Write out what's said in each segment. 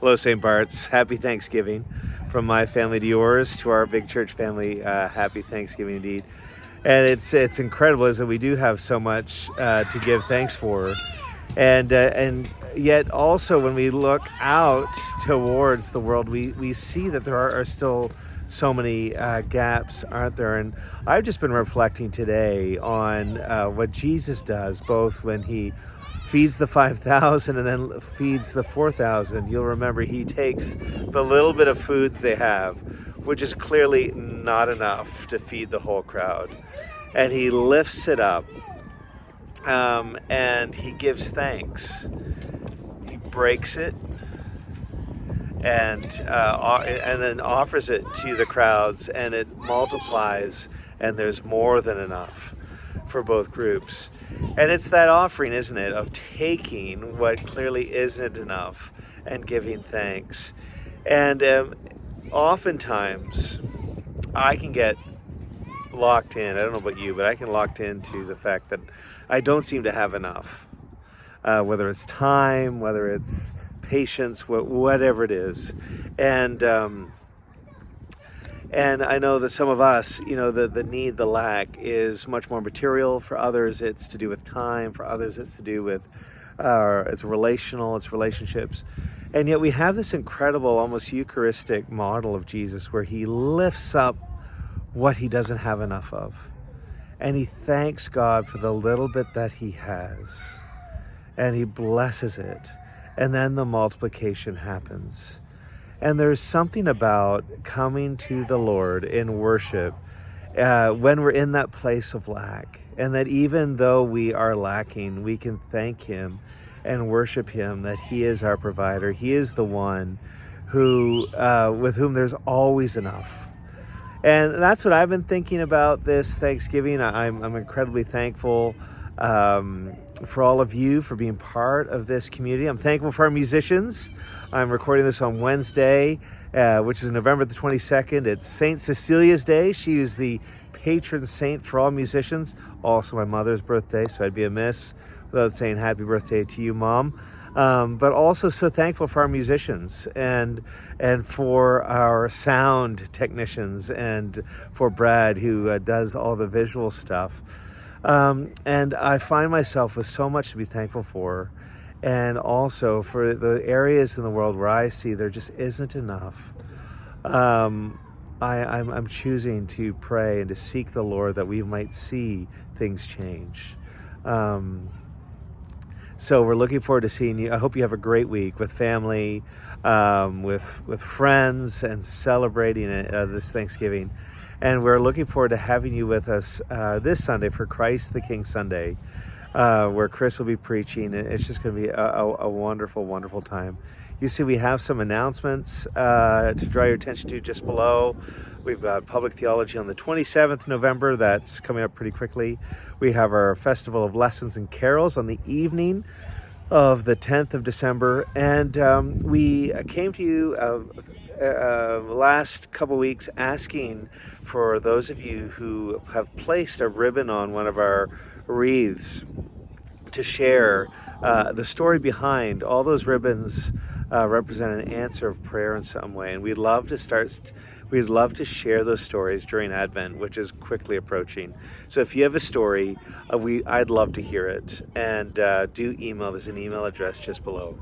Hello, St. Bart's. Happy Thanksgiving from my family to yours, to our big church family. Happy Thanksgiving indeed. And it's incredible, is that we do have so much to give thanks for, and yet also when we look out towards the world, we see that there are still so many gaps, aren't there? And I've just been reflecting today on what Jesus does, both when he feeds the 5,000 and then feeds the 4,000. You'll remember he takes the little bit of food they have, which is clearly not enough to feed the whole crowd, and he lifts it up, and he gives thanks. He breaks it and then offers it to the crowds, and it multiplies, and there's more than enough for both groups. And it's that offering, isn't it, of taking what clearly isn't enough and giving thanks. And oftentimes I can get locked in, I don't know about you, but I can locked into the fact that I don't seem to have enough, whether it's time, whether it's patience, whatever it is. And I know that some of us, the need, the lack is much more material. For others, it's to do with time. For others, it's to do with, it's relational, it's relationships. And yet we have this incredible, almost Eucharistic model of Jesus where he lifts up what he doesn't have enough of. And he thanks God for the little bit that he has. And he blesses it. And then the multiplication happens. And there's something about coming to the Lord in worship when we're in that place of lack. And that even though we are lacking, we can thank him and worship him, that he is our provider. He is the one who, with whom there's always enough. And that's what I've been thinking about this Thanksgiving. I'm incredibly thankful for all of you for being part of this community. I'm thankful for our musicians. I'm recording this on Wednesday, which is November the 22nd. It's St. Cecilia's Day. She is the patron saint for all musicians. Also my mother's birthday, so I'd be amiss without saying happy birthday to you, Mom. But also so thankful for our musicians and for our sound technicians and for Brad, who does all the visual stuff. And I find myself with so much to be thankful for, and also for the areas in the world where I see there just isn't enough. I'm choosing to pray and to seek the Lord that we might see things change. So we're looking forward to seeing you. I hope you have a great week with family, with friends, and celebrating this Thanksgiving. And we're looking forward to having you with us this Sunday for Christ the King Sunday, where Chris will be preaching. It's just going to be a wonderful, wonderful time. You see, we have some announcements to draw your attention to just below. We've got Public Theology on the 27th November. That's coming up pretty quickly. We have our Festival of Lessons and Carols on the evening of the 10th of December. And we came to you last couple weeks asking for those of you who have placed a ribbon on one of our wreaths to share the story behind all those ribbons. Represent an answer of prayer in some way, and we'd love to share those stories during Advent, which is quickly approaching. So if you have a story, I'd love to hear it, and do email. There's an email address just below.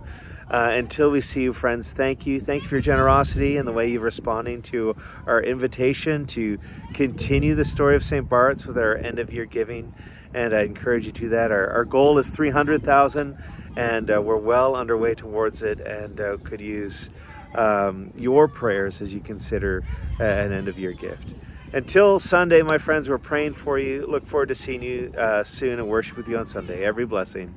Until we see you, friends, thank you for your generosity and the way you're responding to our invitation to continue the story of St. Bart's with our end of year giving, and I encourage you to do that. Our goal is 300,000. And we're well underway towards it, and could use your prayers as you consider an end-of-year gift. Until Sunday, my friends, we're praying for you. Look forward to seeing you soon and worship with you on Sunday. Every blessing.